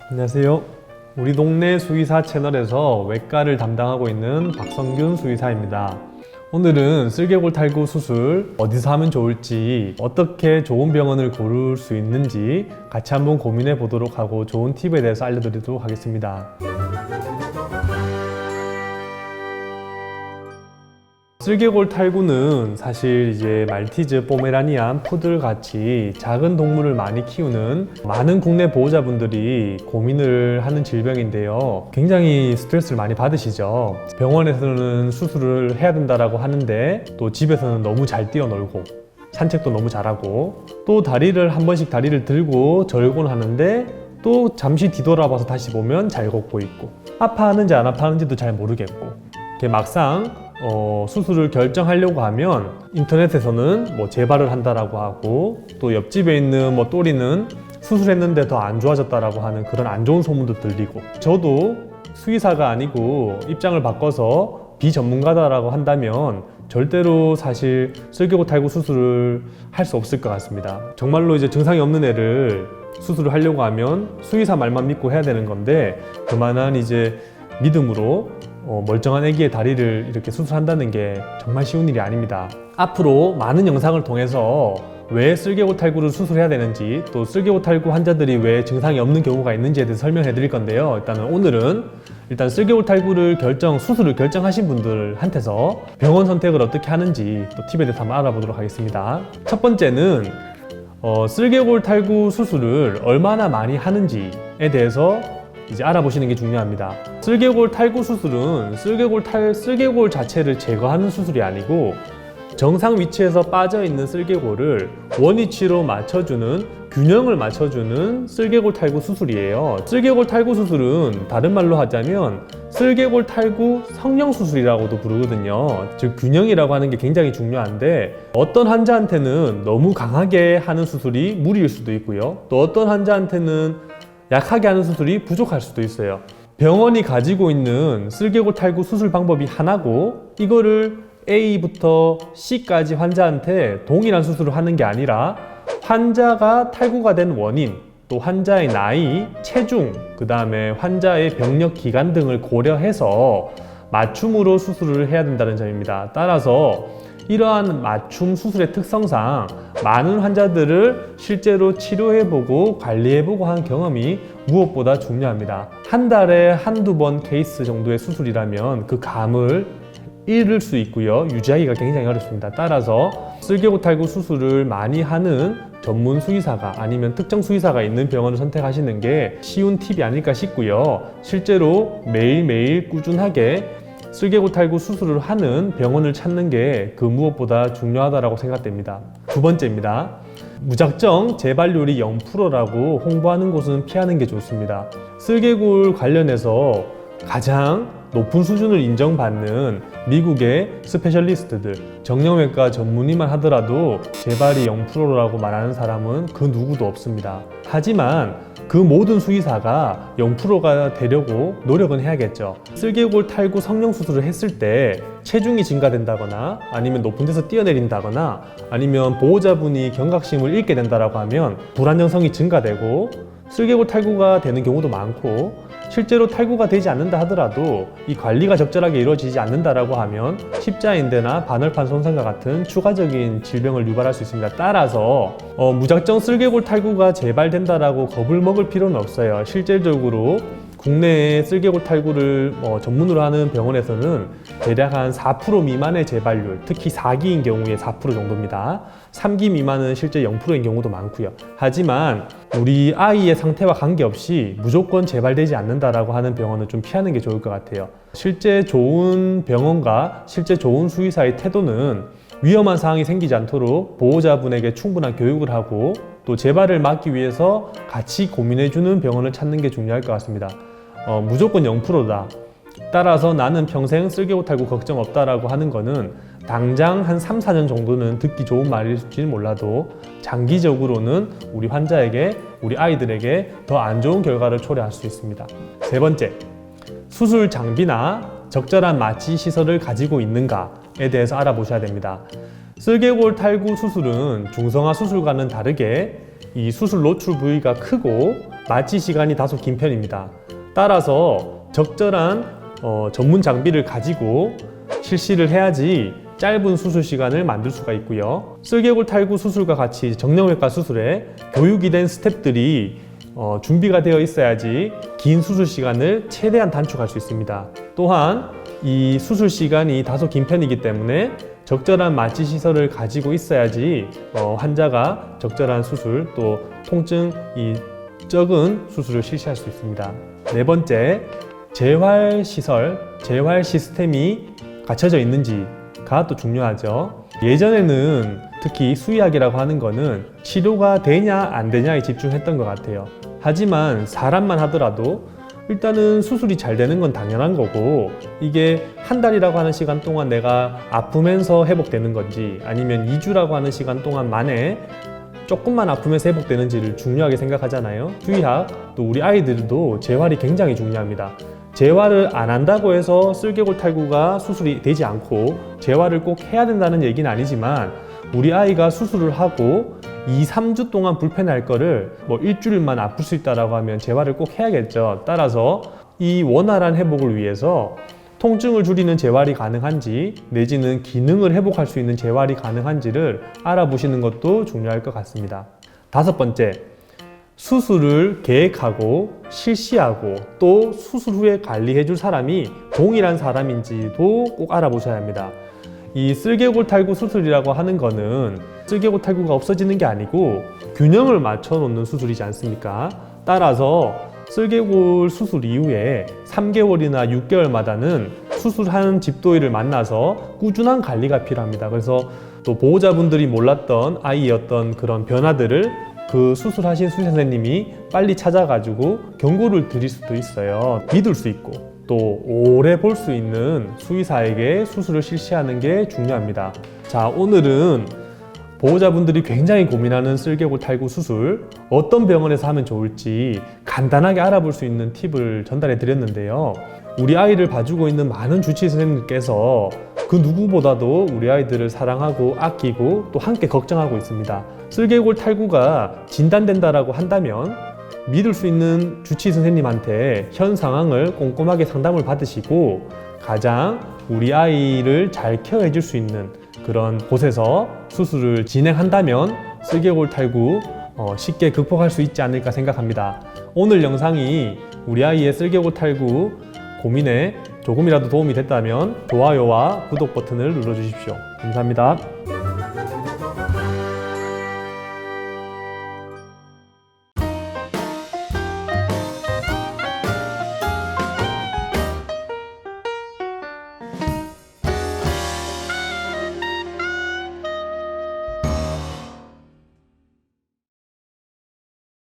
안녕하세요. 우리 동네 수의사 채널에서 외과를 담당하고 있는 박성균 수의사입니다. 오늘은 쓸개골 탈구 수술 어디서 하면 좋을지, 어떻게 좋은 병원을 고를 수 있는지 같이 한번 고민해 보도록 하고 좋은 팁에 대해서 알려드리도록 하겠습니다. 쓸개골 탈구는 사실 이제 말티즈, 포메라니안, 푸들 같이 작은 동물을 많이 키우는 많은 국내 보호자분들이 고민을 하는 질병인데요. 굉장히 스트레스를 많이 받으시죠. 병원에서는 수술을 해야 된다라고 하는데 또 집에서는 너무 잘 뛰어놀고 산책도 너무 잘하고 또 다리를 한 번씩 다리를 들고 절곤 하는데 또 잠시 뒤돌아봐서 다시 보면 잘 걷고 있고 아파하는지 안 아파하는지도 잘 모르겠고 막상 수술을 결정하려고 하면 인터넷에서는 재발을 한다라고 하고 또 옆집에 있는 또리는 수술했는데 더 안 좋아졌다라고 하는 그런 안 좋은 소문도 들리고, 저도 수의사가 아니고 입장을 바꿔서 비전문가다라고 한다면 절대로 사실 쓸개골 탈구 수술을 할 수 없을 것 같습니다. 정말로 이제 증상이 없는 애를 수술을 하려고 하면 수의사 말만 믿고 해야 되는 건데, 그만한 이제 믿음으로 멀쩡한 아기의 다리를 이렇게 수술한다는 게 정말 쉬운 일이 아닙니다. 앞으로 많은 영상을 통해서 왜 쓸개골 탈구를 수술해야 되는지, 또 쓸개골 탈구 환자들이 왜 증상이 없는 경우가 있는지에 대해서 설명해 드릴 건데요. 오늘은 쓸개골 탈구를 수술을 결정하신 분들한테서 병원 선택을 어떻게 하는지 또 팁에 대해서 한번 알아보도록 하겠습니다. 첫 번째는 쓸개골 탈구 수술을 얼마나 많이 하는지에 대해서 이제 알아보시는 게 중요합니다. 쓸개골 탈구 수술은 쓸개골 자체를 제거하는 수술이 아니고 정상 위치에서 빠져있는 쓸개골을 원위치로 맞춰주는, 균형을 맞춰주는 쓸개골 탈구 수술이에요. 쓸개골 탈구 수술은 다른 말로 하자면 쓸개골 탈구 성형 수술이라고도 부르거든요. 즉 균형이라고 하는 게 굉장히 중요한데, 어떤 환자한테는 너무 강하게 하는 수술이 무리일 수도 있고요, 또 어떤 환자한테는 약하게 하는 수술이 부족할 수도 있어요. 병원이 가지고 있는 쓸개골 탈구 수술 방법이 하나고, 이거를 A부터 C까지 환자한테 동일한 수술을 하는 게 아니라 환자가 탈구가 된 원인, 또 환자의 나이, 체중, 그 다음에 환자의 병력 기간 등을 고려해서 맞춤으로 수술을 해야 된다는 점입니다. 따라서 이러한 맞춤 수술의 특성상 많은 환자들을 실제로 치료해보고 관리해보고 한 경험이 무엇보다 중요합니다. 한 달에 한두 번 케이스 정도의 수술이라면 그 감을 잃을 수 있고요, 유지하기가 굉장히 어렵습니다. 따라서 쓸개골 탈구 수술을 많이 하는 전문 수의사가 아니면 특정 수의사가 있는 병원을 선택하시는 게 쉬운 팁이 아닐까 싶고요, 실제로 매일매일 꾸준하게 쓸개골 탈구 수술을 하는 병원을 찾는 게 그 무엇보다 중요하다고 생각됩니다. 두 번째입니다. 무작정 재발률이 0%라고 홍보하는 곳은 피하는 게 좋습니다. 쓸개골 관련해서 가장 높은 수준을 인정받는 미국의 스페셜리스트들, 정형외과 전문의만 하더라도 재발이 0%라고 말하는 사람은 그 누구도 없습니다. 하지만 그 모든 수의사가 0%가 되려고 노력은 해야겠죠. 쓸개골 탈구 성형 수술을 했을 때 체중이 증가된다거나 아니면 높은 데서 뛰어내린다거나 아니면 보호자분이 경각심을 잃게 된다고 하면 불안정성이 증가되고 쓸개골 탈구가 되는 경우도 많고, 실제로 탈구가 되지 않는다 하더라도 이 관리가 적절하게 이루어지지 않는다라고 하면 십자인대나 반월판 손상과 같은 추가적인 질병을 유발할 수 있습니다. 따라서 무작정 쓸개골 탈구가 재발된다라고 겁을 먹을 필요는 없어요. 실질적으로 국내에 쓸개골 탈구를 전문으로 하는 병원에서는 대략 한 4% 미만의 재발률, 특히 4기인 경우에 4% 정도입니다. 3기 미만은 실제 0%인 경우도 많고요. 하지만 우리 아이의 상태와 관계없이 무조건 재발되지 않는다라고 하는 병원은 좀 피하는 게 좋을 것 같아요. 실제 좋은 병원과 실제 좋은 수의사의 태도는 위험한 상황이 생기지 않도록 보호자분에게 충분한 교육을 하고 또 재발을 막기 위해서 같이 고민해주는 병원을 찾는 게 중요할 것 같습니다. 무조건 0%다. 따라서 나는 평생 쓸개골 탈구 걱정 없다라고 하는 거는 당장 한 3, 4년 정도는 듣기 좋은 말일지는 몰라도 장기적으로는 우리 환자에게, 우리 아이들에게 더 안 좋은 결과를 초래할 수 있습니다. 세 번째, 수술 장비나 적절한 마취 시설을 가지고 있는가에 대해서 알아보셔야 됩니다. 쓸개골 탈구 수술은 중성화 수술과는 다르게 이 수술 노출 부위가 크고 마취 시간이 다소 긴 편입니다. 따라서 적절한 전문 장비를 가지고 실시를 해야지 짧은 수술 시간을 만들 수가 있고요. 쓸개골 탈구 수술과 같이 정형외과 수술에 교육이 된 스태프들이 준비가 되어 있어야지 긴 수술 시간을 최대한 단축할 수 있습니다. 또한 이 수술 시간이 다소 긴 편이기 때문에 적절한 마취 시설을 가지고 있어야지 환자가 적절한 수술 또 통증이 적은 수술을 실시할 수 있습니다. 네 번째, 재활 시설, 재활 시스템이 갖춰져 있는지가 또 중요하죠. 예전에는 특히 수의학이라고 하는 거는 치료가 되냐 안 되냐에 집중했던 것 같아요. 하지만 사람만 하더라도 일단은 수술이 잘 되는 건 당연한 거고, 이게 한 달이라고 하는 시간 동안 내가 아프면서 회복되는 건지 아니면 2주라고 하는 시간 동안 만에 조금만 아프면서 회복되는지를 중요하게 생각하잖아요. 수의학, 또 우리 아이들도 재활이 굉장히 중요합니다. 재활을 안 한다고 해서 쓸개골 탈구가 수술이 되지 않고 재활을 꼭 해야 된다는 얘기는 아니지만, 우리 아이가 수술을 하고 2, 3주 동안 불편할 거를 뭐 일주일만 아플 수 있다라고 하면 재활을 꼭 해야겠죠. 따라서 이 원활한 회복을 위해서 통증을 줄이는 재활이 가능한지 내지는 기능을 회복할 수 있는 재활이 가능한지를 알아보시는 것도 중요할 것 같습니다. 다섯 번째, 수술을 계획하고 실시하고 또 수술 후에 관리해 줄 사람이 동일한 사람인지도 꼭 알아보셔야 합니다. 이 쓸개골 탈구 수술이라고 하는 거는 쓸개골 탈구가 없어지는 게 아니고 균형을 맞춰 놓는 수술이지 않습니까? 따라서 쓸개골 수술 이후에 3개월이나 6개월마다는 수술하는 집도의를 만나서 꾸준한 관리가 필요합니다. 그래서 또 보호자분들이 몰랐던 아이의 어떤 그런 변화들을 그 수술하신 수의사 선생님이 빨리 찾아가지고 경고를 드릴 수도 있어요. 믿을 수 있고 또 오래 볼 수 있는 수의사에게 수술을 실시하는 게 중요합니다. 자, 오늘은 보호자분들이 굉장히 고민하는 쓸개골 탈구 수술, 어떤 병원에서 하면 좋을지 간단하게 알아볼 수 있는 팁을 전달해 드렸는데요. 우리 아이를 봐주고 있는 많은 주치의 선생님께서 그 누구보다도 우리 아이들을 사랑하고 아끼고 또 함께 걱정하고 있습니다. 쓸개골 탈구가 진단된다라고 한다면 믿을 수 있는 주치의 선생님한테 현 상황을 꼼꼼하게 상담을 받으시고 가장 우리 아이를 잘 케어해 줄 수 있는 그런 곳에서 수술을 진행한다면 쓸개골 탈구 쉽게 극복할 수 있지 않을까 생각합니다. 오늘 영상이 우리 아이의 쓸개골 탈구 고민에 조금이라도 도움이 됐다면 좋아요와 구독 버튼을 눌러주십시오. 감사합니다.